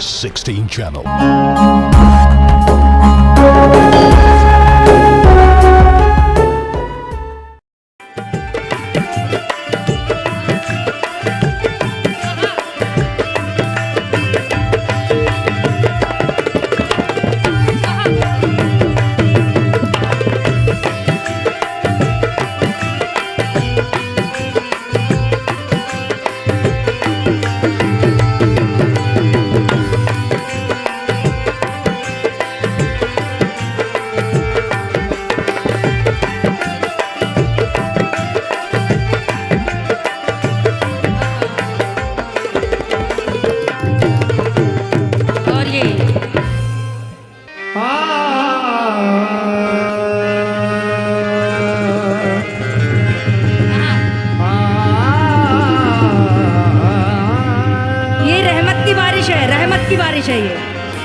16 channel.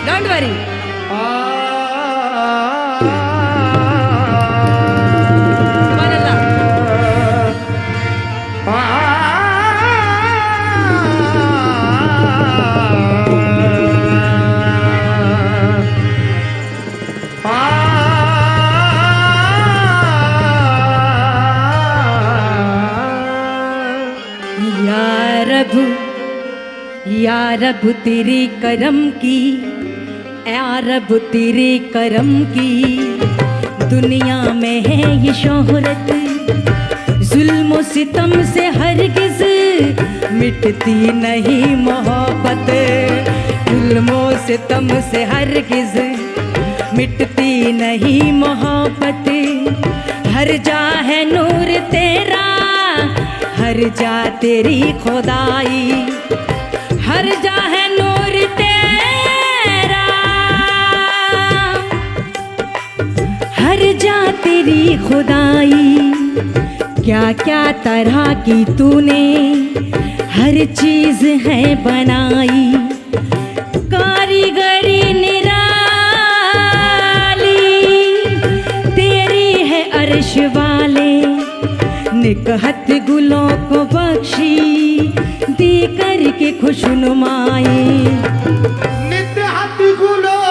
Don't worry. या रब तेरे करम की, या रब तेरे करम की, दुनिया में है ये शोहरत, जुल्म सितम से हरगिज मिटती नहीं मोहब्बत, जुल्म सितम से हरगिज मिटती नहीं मोहब्बत, हर जा है नूर तेरा, हर जा तेरी खुदाई, हर जा है नूर तेरा, हर जा तेरी खुदाई, क्या क्या तरह की तूने हर चीज है बनाई, कारीगरी निराली तेरी है अर्श वाले, निकहत गुलों को बख्शी दे करके खुशनुमाई, निकहत गुलों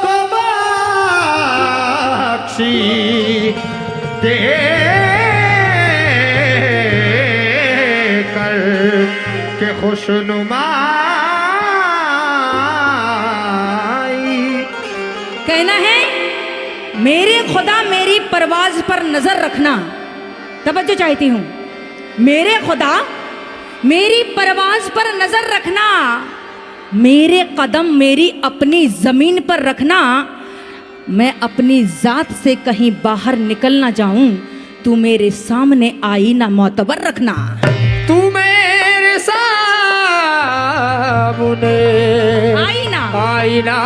को बख्शी दे करके खुशनुमाई। कहना है मेरे खुदा मेरी परवाज पर नजर रखना, तवज्जो चाहती हूँ, मेरे खुदा मेरी परवाज पर नजर रखना, मेरे कदम मेरी अपनी जमीन पर रखना, मैं अपनी जात से कहीं बाहर निकल ना जाऊं, तू मेरे सामने आईना मोतबर रखना, तू मेरे सामने आईना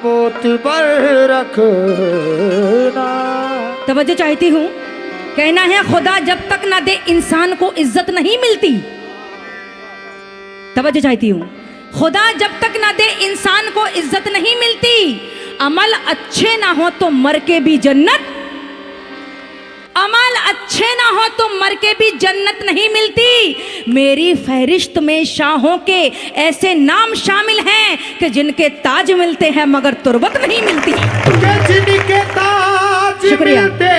मोतबर रखना। तवज्जो चाहती हूँ, कहना है खुदा जब तक ना दे इंसान को इज्जत नहीं मिलती, तवज्जो चाहती हूँ, खुदा जब तक ना दे इंसान को इज्जत नहीं मिलती, अमल अच्छे ना हो तो मर के भी जन्नत, अमल अच्छे ना हो तो मर के भी जन्नत नहीं मिलती, मेरी फहरिस्त में शाहों के ऐसे नाम शामिल हैं कि जिनके ताज मिलते हैं मगर तुरबत नहीं मिलती, जिनके ताज मिलते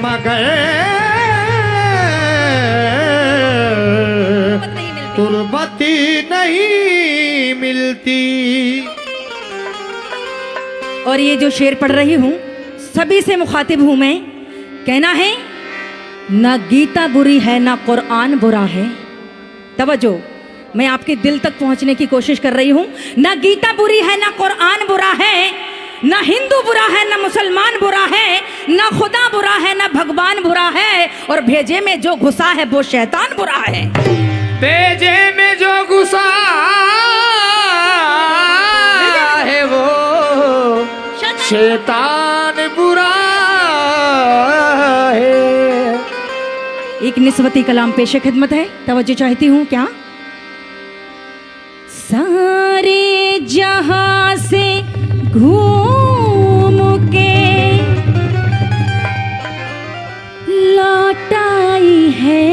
मगर तुरबती नहीं मिलती। और ये जो शेर पढ़ रही हूँ सभी से मुखातिब हूँ मैं, कहना है ना गीता बुरी है ना कुरान बुरा है, तवज्जो मैं आपके दिल तक पहुँचने की कोशिश कर रही हूँ, ना गीता बुरी है ना कुरान बुरा है, ना हिंदू बुरा है ना मुसलमान बुरा है, ना खुदा बुरा है ना भगवान बुरा है, और भेजे में जो घुसा है वो शैतान बुरा है, भेजे में जो घुसा है वो शैतान बुरा है। एक निस्बती कलाम पेशे खिदमत है, तवज्जो चाहती हूँ क्या? सारे जहां से घूम के लौट आई है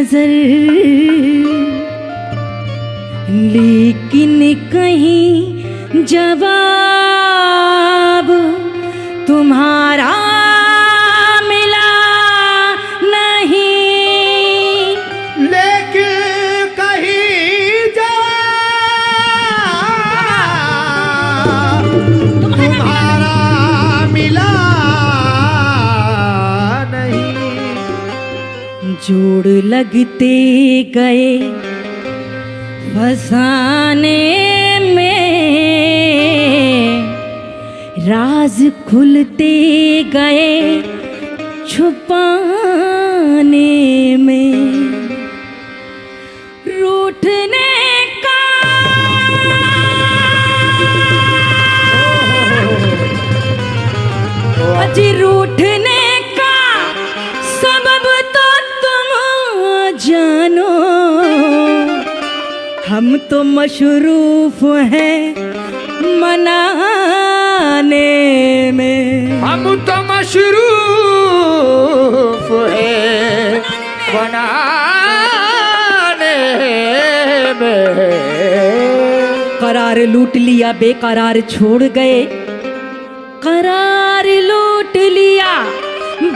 नजर, लेकिन कहीं जवाब तुम्हारा मिला नहीं। लेकिन कहीं जवाब तुम्हारा मिला नहीं। जोड़ लगते गए फसाने में, राज खुलते गए छुपाने में। रूठने का अजी रूठने का सबब तो तुम जानो, हम तो मशरूफ हैं मनाने में। हम तो मशरूफ है बनाने में। करार लूट लिया बेकरार छोड़ गए, करार लूट लिया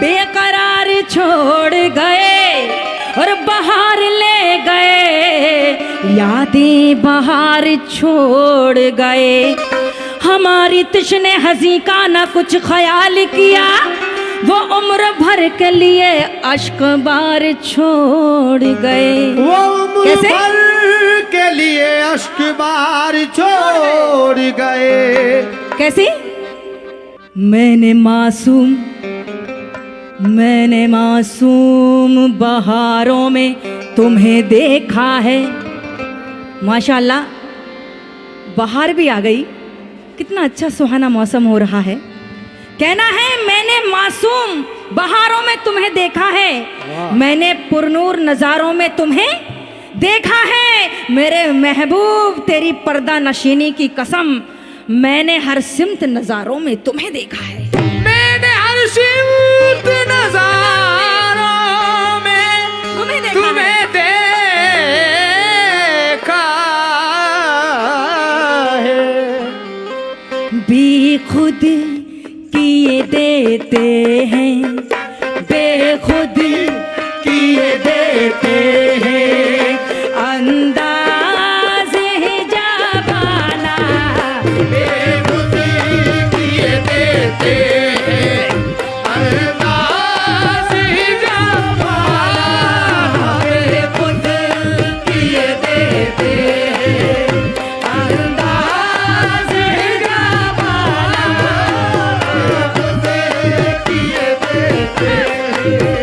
बेकरार छोड़ गए, और बाहर ले गए यादें बहार छोड़ गए। हमारी तश्ने हंसी का ना कुछ ख्याल किया, वो उम्र भर के लिए अश्क बार छोड़ गए। वो उम्र कैसे? भर के लिए अश्क बार छोड़ गए। कैसे? मैंने मासूम बहारों में तुम्हें देखा है। माशाल्लाह बाहर भी आ गई, कितना अच्छा सुहाना मौसम हो रहा है। कहना है मैंने मासूम बहारों में तुम्हें देखा है, मैंने पुरनूर नज़ारों में तुम्हें देखा है। मेरे महबूब तेरी पर्दा नशीनी की कसम, मैंने हर सिमत नज़ारों में तुम्हें देखा है। मैंने हर सिमत नज़ारों में तुम्हें देखा है। बेखुद किए देते हैं, बेखुद किए देते हैं अंदाज़ हिजाबाना। बेखुद किए देते हैं अंदाज़ हिजाबाना। बेखुद किए देते हैं अंदाज़ हिजाबाना। बेखुद किए देते हैं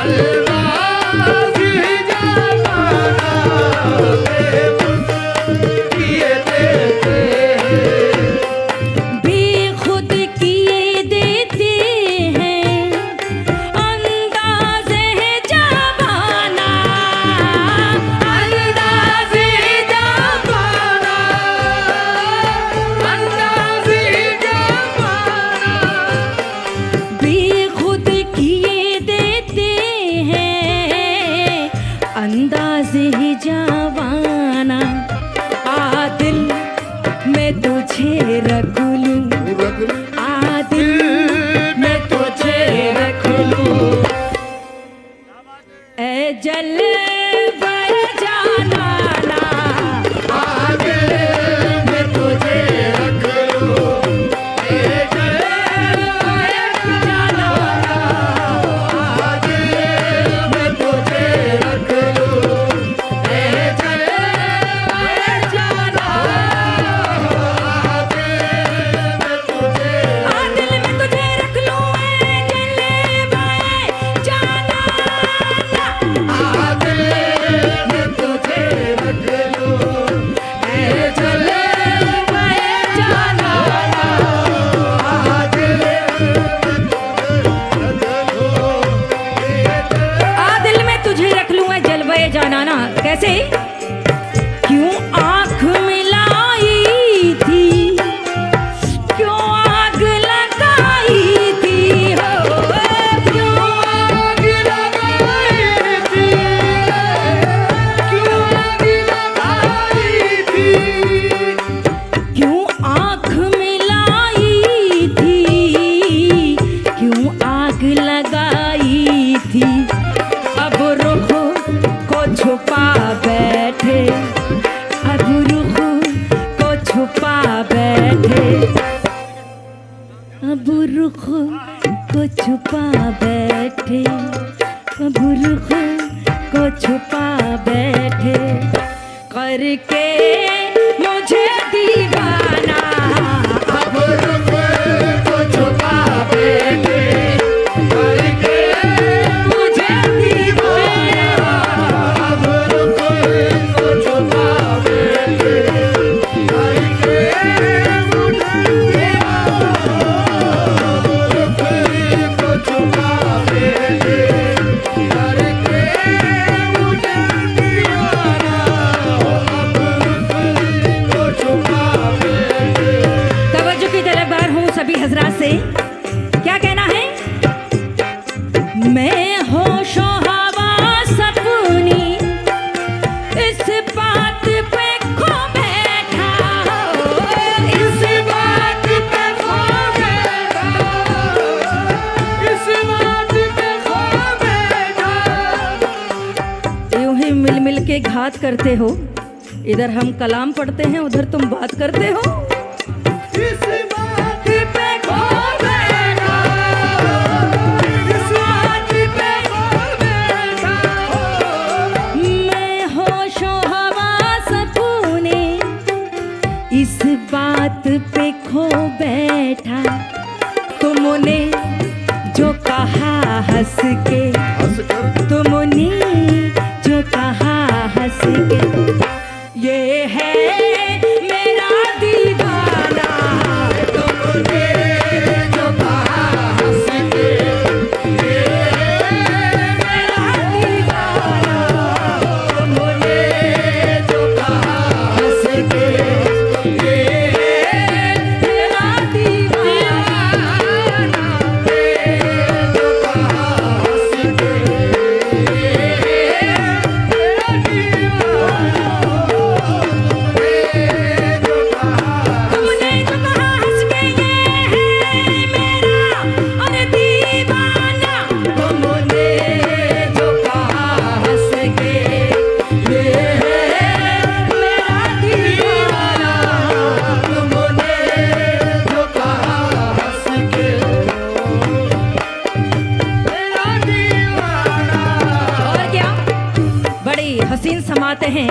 अंदाज़ हिजाबाना। बेखुद किए देते हैं। बेखुद किए देते हैं अंदाज़ हिजाबाना, अंदाज़ हिजाबाना। अंदाज़ हिजाबाना। बेखुद किए देते हैं अंदाज़ हिजाबाना। आदिल मैं तुझे रख लूं, आदिल मैं तुझे रख लूं, ए जलवर जाना ना। आगे मैं तुझे रख लूं, ए जलवर जाना। आगे मैं तुझे रख लूं, ए जलवर जाना। आगे मैं तुझे आदिल में तुझे रख लूं, ए जलवर जाना ना। आगे मैं तुझे रख लूं, ए जलवर जाना। आगे आदिल में तुझे रख लूं मैं जलवे जाना ना। कैसे? क्यों आँख मिलाई थी, क्यों आग लगाई थी हो, क्यों आग लगाई थी, रुख को छुपा बैठे करके मुझे दीवाना। अब रुख को छुपा बैठे करके मुझे दीवाना। अब रुख को छुपा बैठे करके मुझे रुख को छुपा बैठे करके मुझे दीवाना। अब रुख को छुपा बैठे। तवज्जो की तलबगार हूँ सभी हजरात से। क्या कहना है? मैं होशो हवास अपनी इस बात पे खो बैठा। इस बात पे खो बैठा, इस बात पे खो बैठा। यूं ही मिल मिल के घात करते हो, इधर हम कलाम पढ़ते हैं उधर तुम बात करते हो। इस बात पे खो बैठा, इस बात पे खो बैठा। मैं होशो हवास अपने इस बात पे खो बैठा। तुमने जो कहा हंस के, हंसकर तुमने जो कहा हंस के, ये है मेरा दीवाना। तुमने जो कहा हंस के, ये मेरा दीवाना। तुमने जो कहा हंस के, ये मेरा दीवाना। जो कहा हंस के, ये मेरा दीवाना। जो कहा तुमने जो कहा हंस के, ये है मेरा अरे दीवाना। तुमने जो कहा हंस के, ये मेरा दीवाना। तुमने जो कहा हंस के, मेरा दीवाना। और क्या बड़ी हसीन समाते हैं।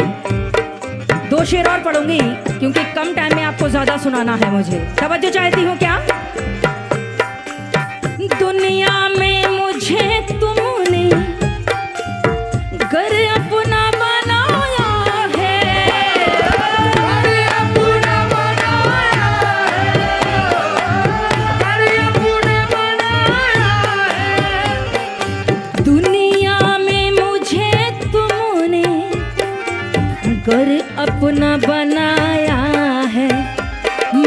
दो शेर और पढ़ूंगी क्योंकि कम टाइम में आपको ज्यादा सुनाना है मुझे। तवज्जो चाहती हूँ क्या? दुनिया में मुझे तुमने घर अपना बनाया है। अरे अपना बनाया है, अरे अपना बनाया है। दुनिया में मुझे तुमने घर अपना बनाया है।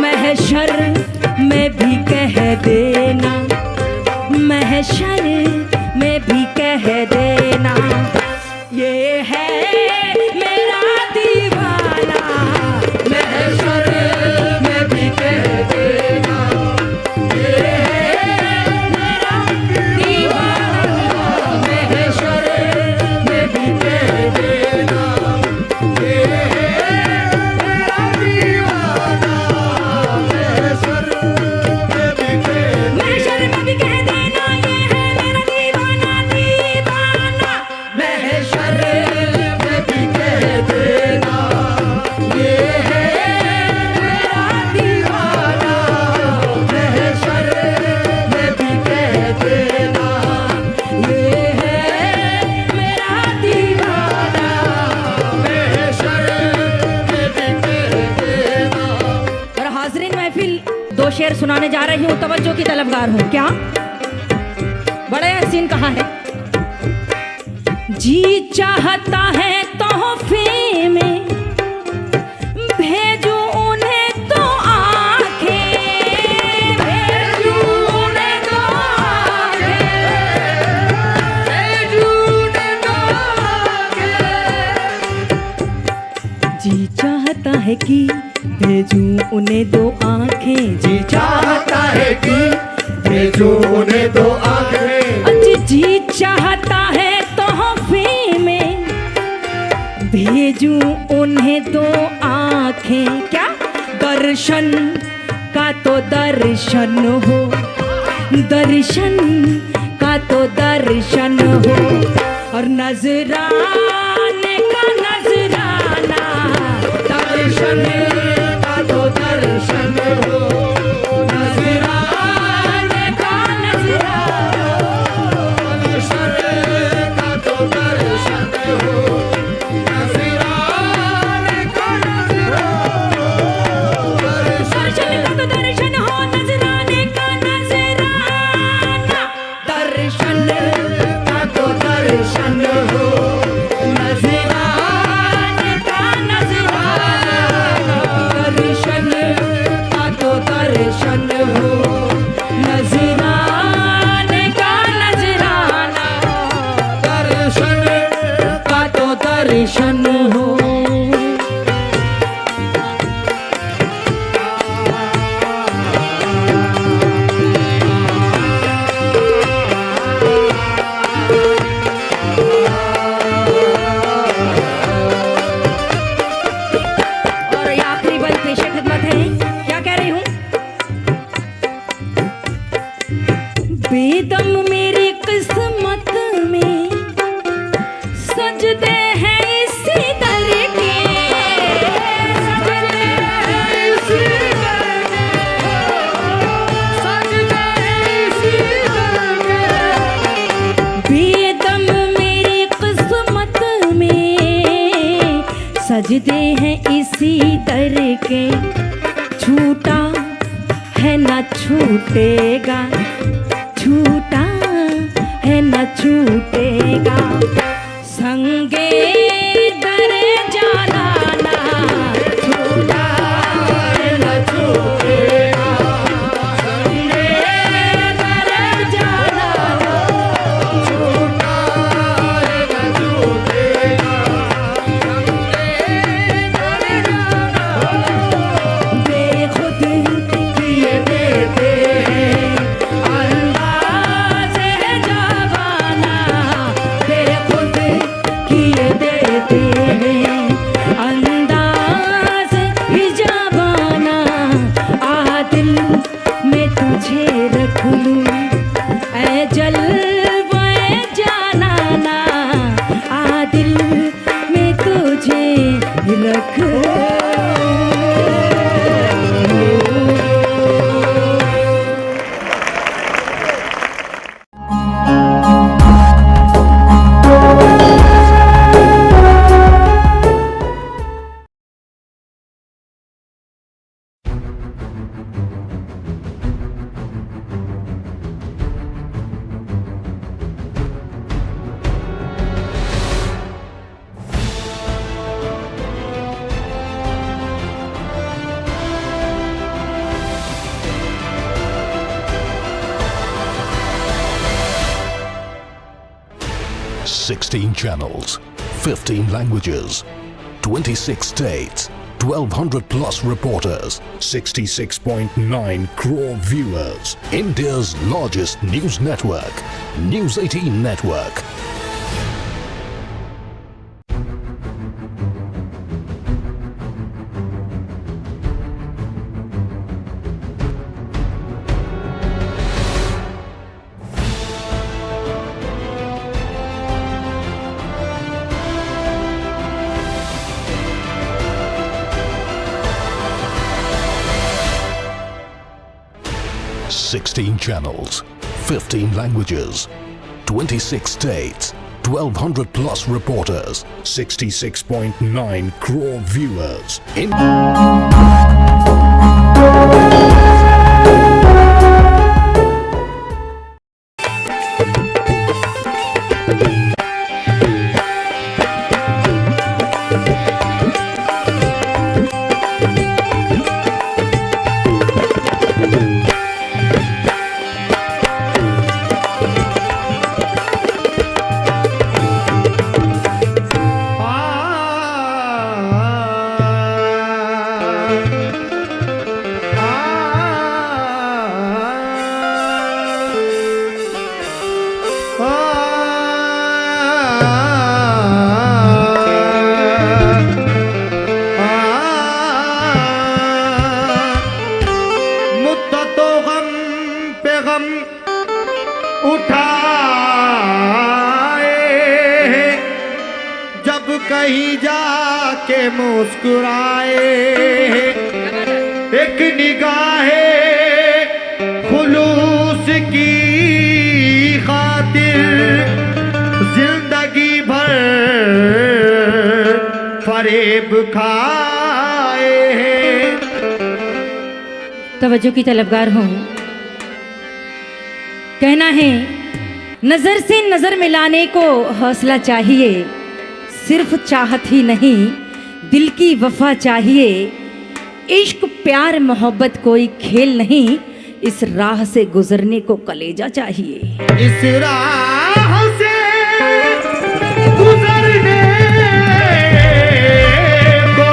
महशर में भी कह देना, महशर में भी कह देना, ये है मेरा दीवाना। महशर में भी कह देना, ये मेरा दीवाना। महशर में भी कह देना, ये मेरा दीवाना। महशर में भी कह महशर में भी कह देना, ये है मेरा दीवाना। दीवाना महशर में भी कह देना, ये है मेरा दीवाना। महशर में भी कह देना, ये है मेरा दीवाना। महशर में भी कह देना। और हाजरीन महफिल, दो शेर सुनाने जा रही हूँ, तवज्जो की तलबगार हूँ। क्या बड़े हसीन कहा है? जी चाहता है तोहफे में भेजूं उन्हें तो आंखें, भेजूं उन्हें तो आंखें। जी चाहता है कि भेजूं उन्हें दो आंखें। जी चाहता है कि भेजूं उन्हें दो आंखें। जी चाहता है तोहफे में भेजूं उन्हें दो आंखें। क्या दर्शन का तो दर्शन हो, दर्शन का तो दर्शन हो। और नजराने का नजराना, दर्शन का तो दर्शन हो, नजराने का नजराना, दर्शन का तो दर्शन हो, नजराने का नजराना, दर्शन का तो दर्शन हो, नजराने का नजराना, दर्शन का तो दर्शन हो, नजराने का नजराना, दर्शन का तो दर्शन हो, नजराने का नजराना, दर्शन का तो दर्शन हो। और ये आखिरी बंद पेश खिदमत है, क्या कह रही हूँ? बेदम मेरी किस्मत में सजदे हैं इसी दर के, सजदे हैं इसी दर के, सजदे हैं इसी दर के। बेदम मेरी किस्मत में सजदे हैं इसी दर के, छूटा है ना छूटेगा, छूटा है न छूटेगा, संगे दर जाना, छूटा है न छूटेगा, संगे दर जाना, छूटा है न छूटेगा, संगे दर जाना, बेखुद किए देते हैं, अंदाज़ है जावाना, बेखुद किए देते हैं, अंदाज़ ही जावाना, आ दिल में तुझे रख लूं, ऐ जलवाए जानाना, आ दिल में तुझे रख लूं। Sixteen channels, 15 languages, 26 states, 1,200 plus reporters, 66.9 crore viewers. India's largest news network, News 18 Network. Sixteen channels, 15 languages, 26 states, 1,200 plus reporters, 66.9 crore viewers. कहीं जाके मुस्कुराए, एक निगाहे खुलूस की खातिर जिंदगी भर फरेब खाए हैं। तवज्जो की तलबगार हूँ। कहना है नजर से नजर मिलाने को हौसला चाहिए, सिर्फ चाहत ही नहीं दिल की वफा चाहिए। इश्क प्यार मोहब्बत कोई खेल नहीं, इस राह से गुजरने को कलेजा चाहिए। इस राह से गुजरने को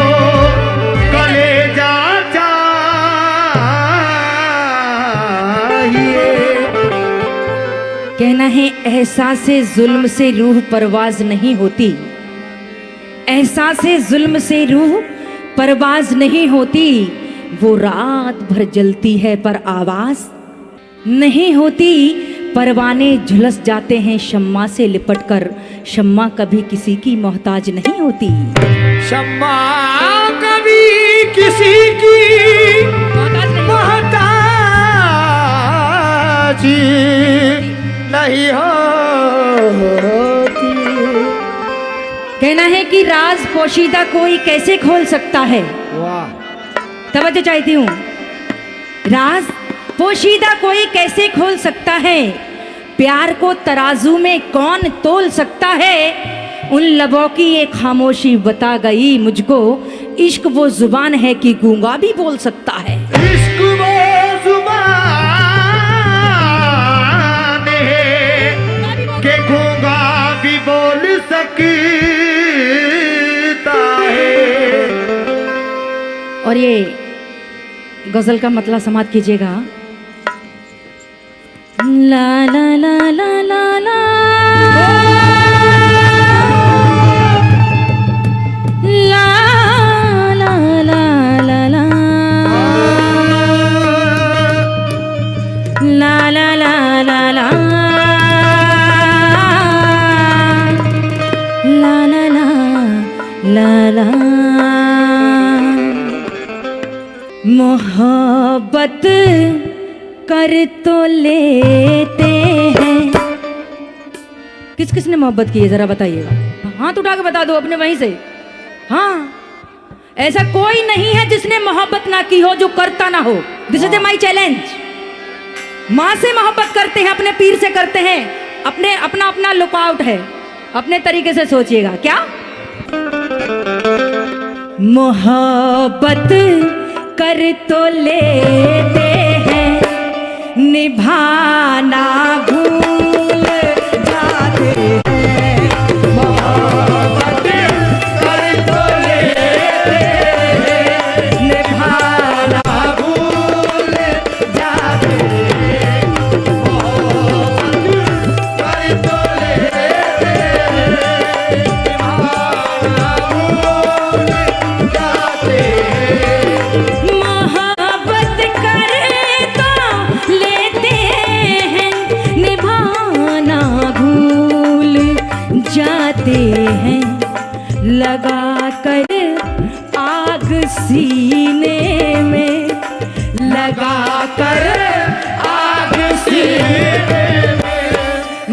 कलेजा चाहिए। कहना है एहसासे जुल्म से रूह परवाज नहीं होती, एहसासे जुल्म से रूह परवाज नहीं होती। वो रात भर जलती है पर आवाज नहीं होती। परवाने झुलस जाते हैं शम्मा से लिपट कर, शम्मा कभी किसी की मोहताज नहीं होती। शम्मा कभी किसी की मोहताज नहीं होती। कहना है कि राज पोशीदा कोई कैसे खोल सकता है। वाह, तवज्जो चाहती हूँ। राज पोशीदा कोई कैसे खोल सकता है, प्यार को तराजू में कौन तोल सकता है। उन लबों की एक खामोशी बता गई मुझको, इश्क वो जुबान है कि गूंगा भी बोल सकता है। इश्क वो जुबान है कि गूंगा भी बोल सकता है। और ये गजल का मतलब समाप्त कीजिएगा। ला ला ला ला ला ला ला ला ला ला ला ला ला ला ला ला ला ला ला मोहब्बत कर तो लेते हैं। किस किस ने मोहब्बत की है जरा बताइएगा, हाथ उठा के बता दो अपने वहीं से। हाँ, ऐसा कोई नहीं है जिसने मोहब्बत ना की हो जो करता ना हो। This is my challenge. माँ से मोहब्बत करते हैं, अपने पीर से करते हैं, अपने अपना अपना लुकआउट है, अपने तरीके से सोचिएगा। क्या मोहब्बत कर तो लेते हैं, निभाना भूल जाते हैं। मोहब्बत कर तो लेते हैं, निभाना भूल जाते हैं। मोहब्बत कर तो लेते हैं, निभाना भूल जाते हैं। मोहब्बत कर तो लेते हैं, निभाना भूल जाते हैं। लगा कर आग सीने में, लगा कर आग सीने में,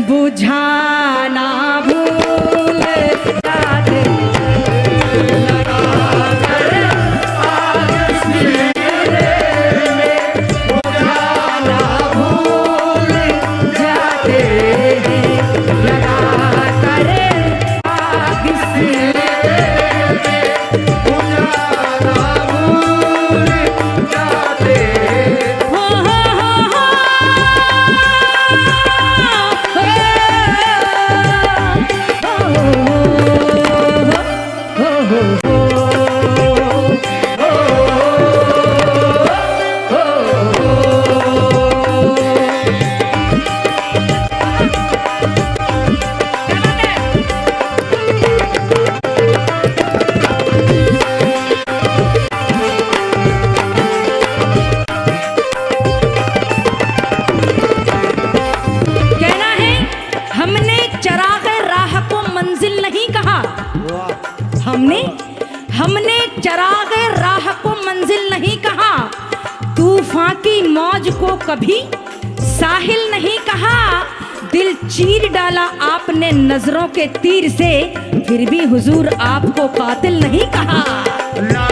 बुझाना भूल जाते हैं। लगा कर आग सीने में, बुझाना भूल जाते हैं। लगा कर आग सीने में, बुझाना भूल जाते हैं। हो हो। हमने हमने चरागे राह को मंजिल नहीं कहा, तूफान की मौज को कभी साहिल नहीं कहा। दिल चीर डाला आपने नजरों के तीर से, फिर भी हुजूर आपको कातिल नहीं कहा। ला